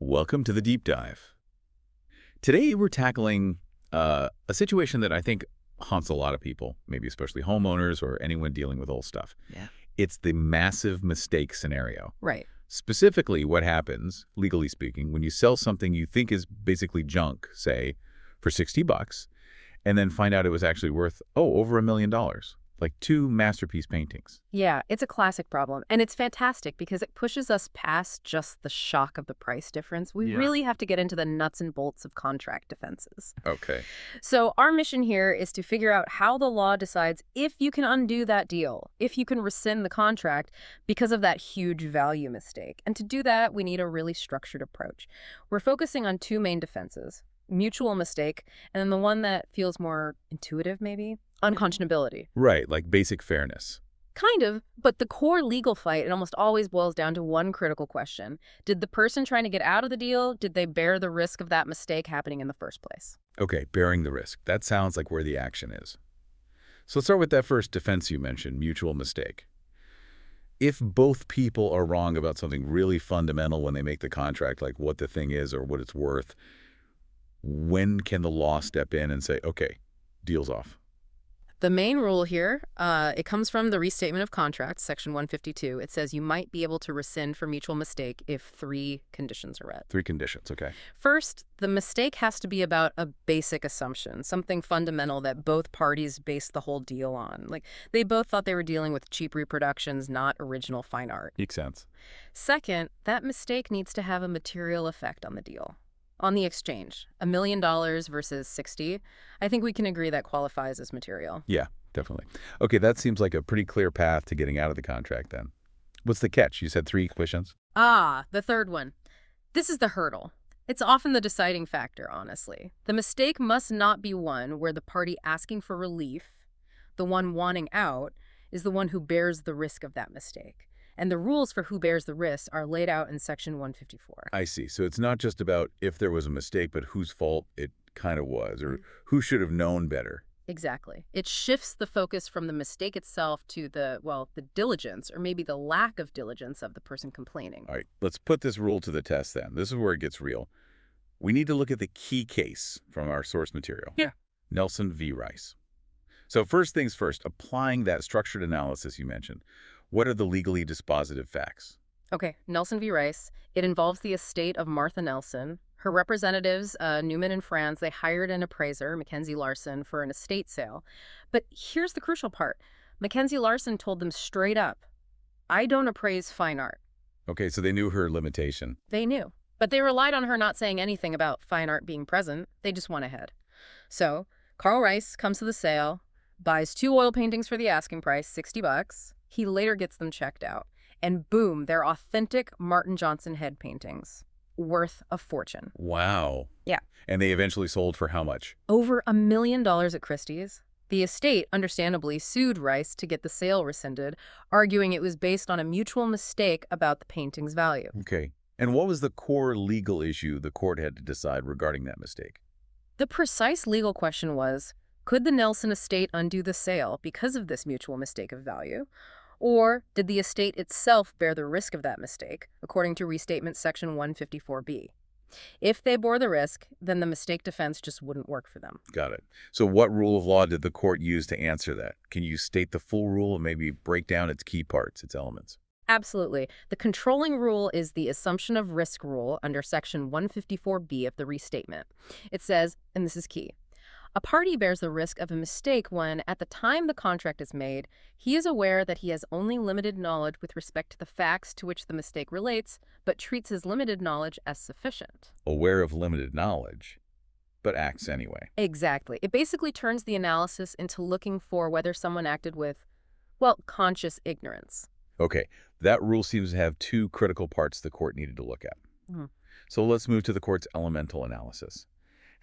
Welcome to the deep dive. Today we're tackling a situation that I think haunts a lot of people, maybe especially homeowners or anyone dealing with old stuff. Yeah. It's the massive mistake scenario. Right. Specifically, what happens, legally speaking, when you sell something you think is basically junk, say, for 60 bucks, and then find out it was actually worth, over $1 million, like two masterpiece paintings. Yeah, it's a classic problem. And it's fantastic because it pushes us past just the shock of the price difference. We really have to get into the nuts and bolts of contract defenses. Okay. So our mission here is to figure out how the law decides if you can undo that deal, if you can rescind the contract because of that huge value mistake. And to do that, we need a really structured approach. We're focusing on two main defenses: mutual mistake, and then the one that feels more intuitive, maybe, unconscionability. Right, like basic fairness. Kind of, but the core legal fight, it almost always boils down to one critical question. Did the person trying to get out of the deal, did they bear the risk of that mistake happening in the first place? Okay, bearing the risk. That sounds like where the action is. So let's start with that first defense you mentioned, mutual mistake. If both people are wrong about something really fundamental when they make the contract, like what the thing is or what it's worth, when can the law step in and say, okay, deal's off? The main rule here, it comes from the Restatement of Contracts, Section 152. It says you might be able to rescind for mutual mistake if three conditions are met. Three conditions, okay. First, the mistake has to be about a basic assumption, something fundamental that both parties based the whole deal on. Like, they both thought they were dealing with cheap reproductions, not original fine art. Makes sense. Second, that mistake needs to have a material effect on the deal. On the exchange, $1 million versus 60, I think we can agree that qualifies as material. Yeah, definitely. Okay, that seems like a pretty clear path to getting out of the contract then. What's the catch? You said three questions? The third one. This is the hurdle. It's often the deciding factor, honestly. The mistake must not be one where the party asking for relief, the one wanting out, is the one who bears the risk of that mistake. And the rules for who bears the risk are laid out in Section 154. I see. So it's not just about if there was a mistake, but whose fault it kind of was, or who should have known better. Exactly. It shifts the focus from the mistake itself to the diligence, or maybe the lack of diligence of the person complaining. All right, let's put this rule to the test then. This is where it gets real. We need to look at the key case from our source material. Yeah. Nelson v. Rice. So first things first, applying that structured analysis you mentioned, what are the legally dispositive facts? Okay, Nelson v. Rice. It involves the estate of Martha Nelson. Her representatives, Newman and Franz, they hired an appraiser, Mackenzie Larson, for an estate sale. But here's the crucial part. Mackenzie Larson told them straight up, I don't appraise fine art. Okay, so they knew her limitation. They knew. But they relied on her not saying anything about fine art being present. They just went ahead. So Carl Rice comes to the sale, buys two oil paintings for the asking price, 60 bucks. He later gets them checked out. And boom, they're authentic Martin Johnson head paintings, worth a fortune. Wow. Yeah. And they eventually sold for how much? Over $1 million at Christie's. The estate, understandably, sued Rice to get the sale rescinded, arguing it was based on a mutual mistake about the painting's value. Okay. And what was the core legal issue the court had to decide regarding that mistake? The precise legal question was, could the Nelson estate undo the sale because of this mutual mistake of value? Or did the estate itself bear the risk of that mistake, according to Restatement Section 154B? If they bore the risk, then the mistake defense just wouldn't work for them. Got it. So what rule of law did the court use to answer that? Can you state the full rule and maybe break down its key parts, its elements? Absolutely. The controlling rule is the assumption of risk rule under Section 154B of the Restatement. It says, and this is key, a party bears the risk of a mistake when, at the time the contract is made, he is aware that he has only limited knowledge with respect to the facts to which the mistake relates, but treats his limited knowledge as sufficient. Aware of limited knowledge, but acts anyway. Exactly. It basically turns the analysis into looking for whether someone acted with, conscious ignorance. Okay, that rule seems to have two critical parts the court needed to look at. So let's move to the court's elemental analysis.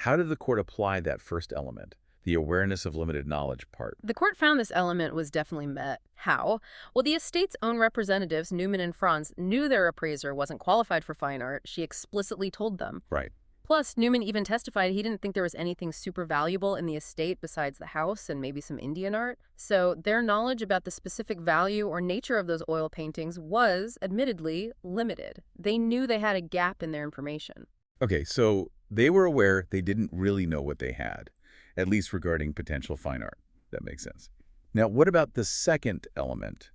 How did the court apply that first element, the awareness of limited knowledge part? The court found this element was definitely met. How? Well, the estate's own representatives, Newman and Franz, knew their appraiser wasn't qualified for fine art. She explicitly told them. Right. Plus, Newman even testified he didn't think there was anything super valuable in the estate besides the house and maybe some Indian art. So their knowledge about the specific value or nature of those oil paintings was, admittedly, limited. They knew they had a gap in their information. Okay, so they were aware they didn't really know what they had, at least regarding potential fine art. That makes sense. Now, what about the second element?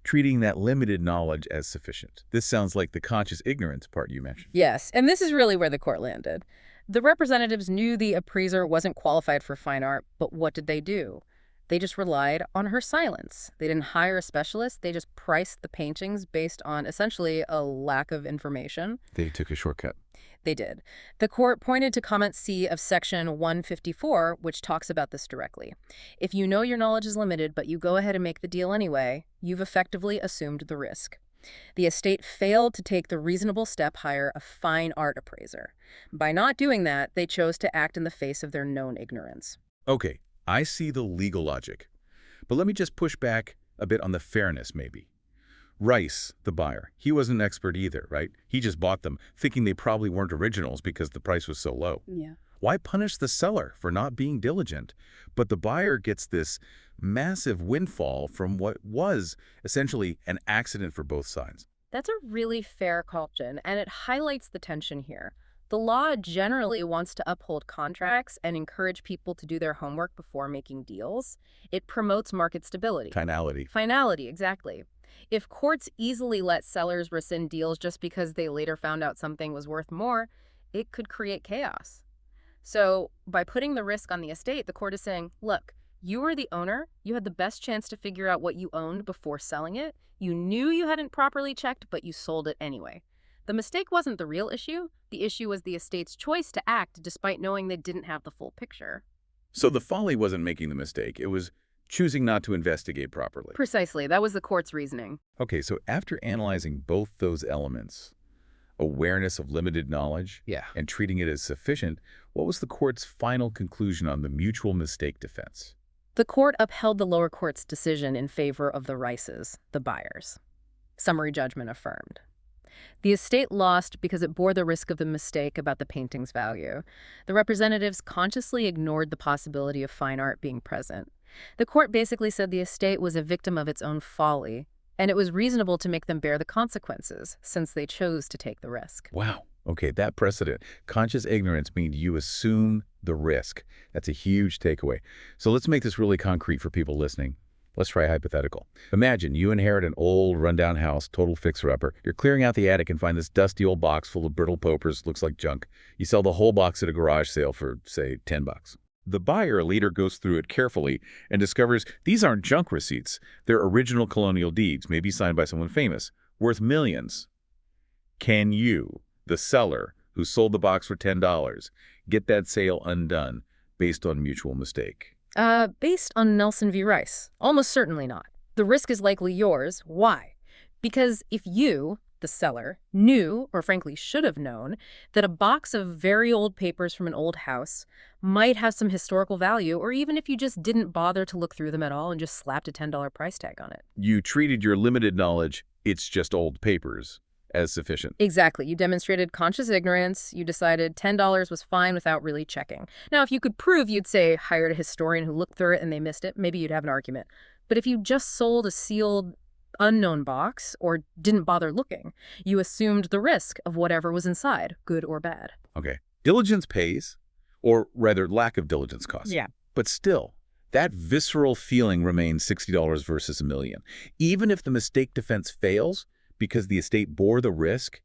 Treating that limited knowledge as sufficient. This sounds like the conscious ignorance part you mentioned. Yes, and this is really where the court landed. The representatives knew the appraiser wasn't qualified for fine art, but what did they do? They just relied on her silence. They didn't hire a specialist. They just priced the paintings based on essentially a lack of information. They took a shortcut. They did. The court pointed to Comment C of Section 154, which talks about this directly. If you know your knowledge is limited, but you go ahead and make the deal anyway, you've effectively assumed the risk. The estate failed to take the reasonable step hire a fine art appraiser. By not doing that, they chose to act in the face of their known ignorance. Okay, I see the legal logic. But let me just push back a bit on the fairness, maybe. Rice, the buyer, he wasn't an expert either, right? He just bought them, thinking they probably weren't originals because the price was so low. Yeah. Why punish the seller for not being diligent? But the buyer gets this massive windfall from what was essentially an accident for both sides. That's a really fair question, and it highlights the tension here. The law generally wants to uphold contracts and encourage people to do their homework before making deals. It promotes market stability. Finality. Finality, exactly. If courts easily let sellers rescind deals just because they later found out something was worth more, it could create chaos. So by putting the risk on the estate, the court is saying, look, you were the owner. You had the best chance to figure out what you owned before selling it. You knew you hadn't properly checked, but you sold it anyway. The mistake wasn't the real issue. The issue was the estate's choice to act despite knowing they didn't have the full picture. So the folly wasn't making the mistake. It was choosing not to investigate properly. Precisely. That was the court's reasoning. Okay, so after analyzing both those elements, awareness of limited knowledge and treating it as sufficient, what was the court's final conclusion on the mutual mistake defense? The court upheld the lower court's decision in favor of the Rices, the buyers. Summary judgment affirmed. The estate lost because it bore the risk of the mistake about the painting's value. The representatives consciously ignored the possibility of fine art being present. The court basically said the estate was a victim of its own folly, and it was reasonable to make them bear the consequences, since they chose to take the risk. Wow. Okay, that precedent. Conscious ignorance means you assume the risk. That's a huge takeaway. So let's make this really concrete for people listening. Let's try a hypothetical. Imagine you inherit an old, rundown house, total fixer-upper. You're clearing out the attic and find this dusty old box full of brittle popers, looks like junk. You sell the whole box at a garage sale for, say, $10. The buyer later goes through it carefully and discovers these aren't junk receipts. They're original colonial deeds, maybe signed by someone famous, worth millions. Can you, the seller who sold the box for $10, get that sale undone based on mutual mistake? Based on Nelson v. Rice, almost certainly not. The risk is likely yours. Why? Because if you, the seller, knew, or frankly should have known, that a box of very old papers from an old house might have some historical value, or even if you just didn't bother to look through them at all and just slapped a $10 price tag on it. You treated your limited knowledge, it's just old papers, as sufficient. Exactly. You demonstrated conscious ignorance. You decided $10 was fine without really checking. Now, if you could prove, you'd say, hired a historian who looked through it and they missed it, maybe you'd have an argument. But if you just sold a sealed, unknown box or didn't bother looking, you assumed the risk of whatever was inside, good or bad. Okay. Diligence pays, or rather lack of diligence costs. Yeah. But still, that visceral feeling remains $60 versus $1 million. Even if the mistake defense fails, because the estate bore the risk,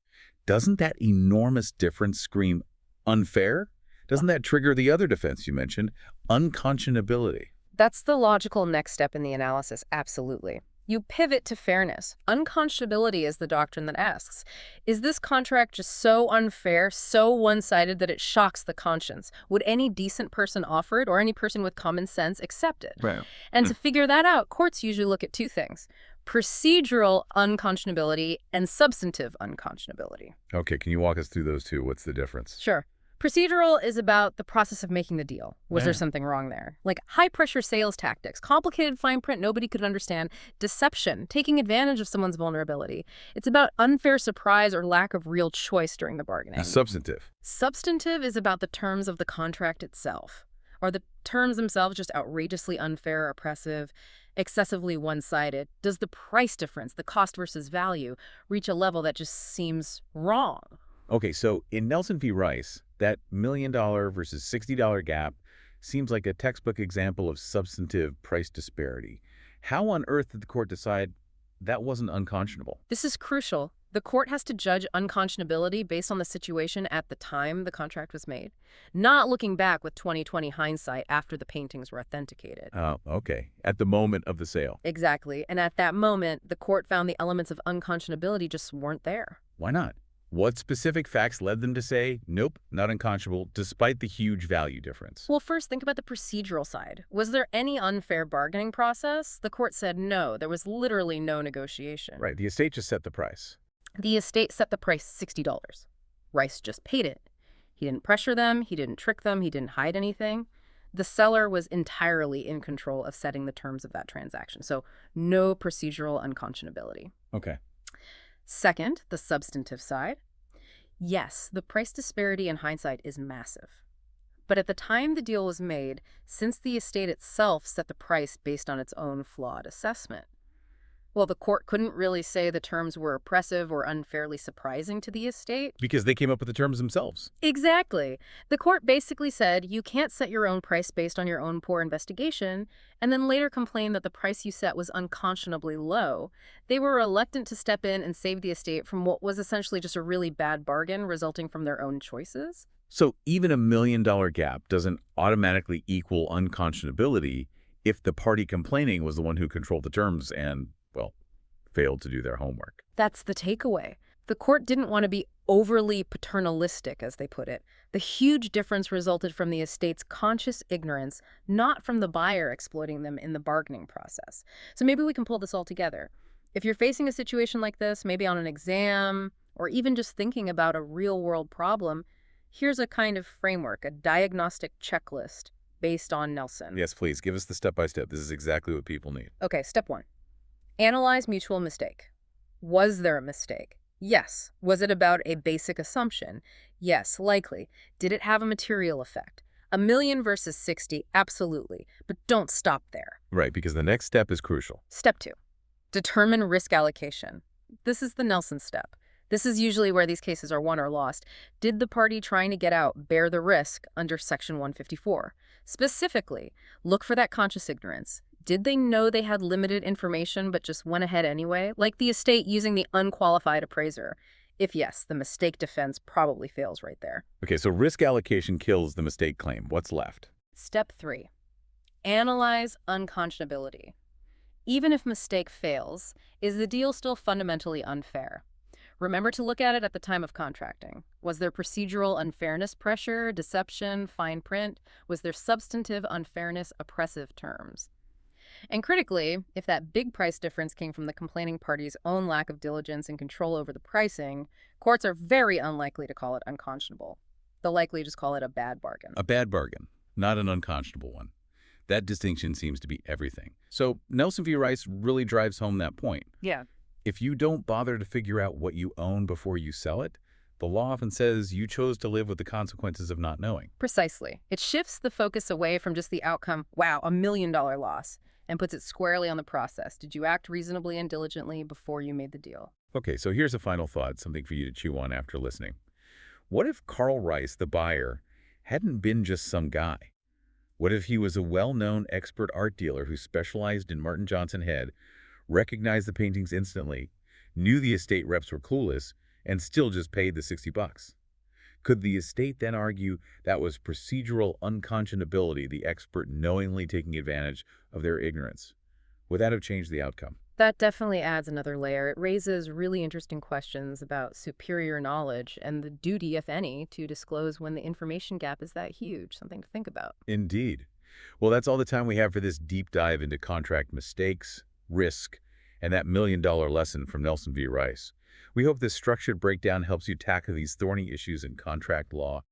doesn't that enormous difference scream unfair? Doesn't that trigger the other defense you mentioned, unconscionability? That's the logical next step in the analysis, absolutely. You pivot to fairness. Unconscionability is the doctrine that asks, is this contract just so unfair, so one-sided that it shocks the conscience? Would any decent person offer it, or any person with common sense accept it? Right. And to figure that out, courts usually look at two things: procedural unconscionability and substantive unconscionability. Okay, can you walk us through those two? What's the difference? Sure. Procedural is about the process of making the deal. Was there Yeah. something wrong there? Like high-pressure sales tactics, complicated fine print nobody could understand, deception, taking advantage of someone's vulnerability. It's about unfair surprise or lack of real choice during the bargaining. Substantive. Substantive is about the terms of the contract itself. Are the terms themselves just outrageously unfair, oppressive, excessively one-sided? Does the price difference, the cost versus value, reach a level that just seems wrong? Okay, so in Nelson v. Rice, that $1 million versus $60 gap seems like a textbook example of substantive price disparity. How on earth did the court decide that wasn't unconscionable? This is crucial. The court has to judge unconscionability based on the situation at the time the contract was made, not looking back with 20/20 hindsight after the paintings were authenticated. Oh, okay. At the moment of the sale. Exactly. And at that moment, the court found the elements of unconscionability just weren't there. Why not? What specific facts led them to say, nope, not unconscionable, despite the huge value difference? Well, first, think about the procedural side. Was there any unfair bargaining process? The court said no. There was literally no negotiation. Right, the estate just set the price. The estate set the price $60. Rice just paid it. He didn't pressure them. He didn't trick them. He didn't hide anything. The seller was entirely in control of setting the terms of that transaction. So no procedural unconscionability. Okay. Second, the substantive side. Yes, the price disparity in hindsight is massive. But at the time the deal was made, since the estate itself set the price based on its own flawed assessment, well, the court couldn't really say the terms were oppressive or unfairly surprising to the estate. Because they came up with the terms themselves. Exactly. The court basically said you can't set your own price based on your own poor investigation, and then later complain that the price you set was unconscionably low. They were reluctant to step in and save the estate from what was essentially just a really bad bargain resulting from their own choices. So even $1 million gap doesn't automatically equal unconscionability if the party complaining was the one who controlled the terms and, well, failed to do their homework. That's the takeaway. The court didn't want to be overly paternalistic, as they put it. The huge difference resulted from the estate's conscious ignorance, not from the buyer exploiting them in the bargaining process. So maybe we can pull this all together. If you're facing a situation like this, maybe on an exam, or even just thinking about a real-world problem, here's a kind of framework, a diagnostic checklist based on Nelson. Yes, please, give us the step-by-step. This is exactly what people need. Okay, step 1. Analyze mutual mistake. Was there a mistake? Yes. Was it about a basic assumption? Yes, likely. Did it have a material effect? $1 million versus 60, absolutely. But don't stop there. Right, because the next step is crucial. Step 2. Determine risk allocation. This is the Nelson step. This is usually where these cases are won or lost. Did the party trying to get out bear the risk under Section 154? Specifically, look for that conscious ignorance. Did they know they had limited information but just went ahead anyway? Like the estate using the unqualified appraiser. If yes, the mistake defense probably fails right there. Okay, so risk allocation kills the mistake claim. What's left? Step 3. Analyze unconscionability. Even if mistake fails, is the deal still fundamentally unfair? Remember to look at it at the time of contracting. Was there procedural unfairness pressure, deception, fine print? Was there substantive unfairness, oppressive terms? And critically, if that big price difference came from the complaining party's own lack of diligence and control over the pricing, courts are very unlikely to call it unconscionable. They'll likely just call it a bad bargain. A bad bargain, not an unconscionable one. That distinction seems to be everything. So Nelson v. Rice really drives home that point. Yeah. If you don't bother to figure out what you own before you sell it, the law often says you chose to live with the consequences of not knowing. Precisely. It shifts the focus away from just the outcome, wow, $1 million loss, and puts it squarely on the process. Did you act reasonably and diligently before you made the deal? Okay, so here's a final thought, something for you to chew on after listening. What if Carl Rice, the buyer, hadn't been just some guy? What if he was a well-known expert art dealer who specialized in Martin Johnson head, recognized the paintings instantly, knew the estate reps were clueless, and still just paid the $60? Could the estate then argue that was procedural unconscionability, the expert knowingly taking advantage of their ignorance? Would that have changed the outcome? That definitely adds another layer. It raises really interesting questions about superior knowledge and the duty, if any, to disclose when the information gap is that huge. Something to think about. Indeed. Well, that's all the time we have for this deep dive into contract mistakes, risk, and that $1 million lesson from Nelson v. Rice. We hope this structured breakdown helps you tackle these thorny issues in contract law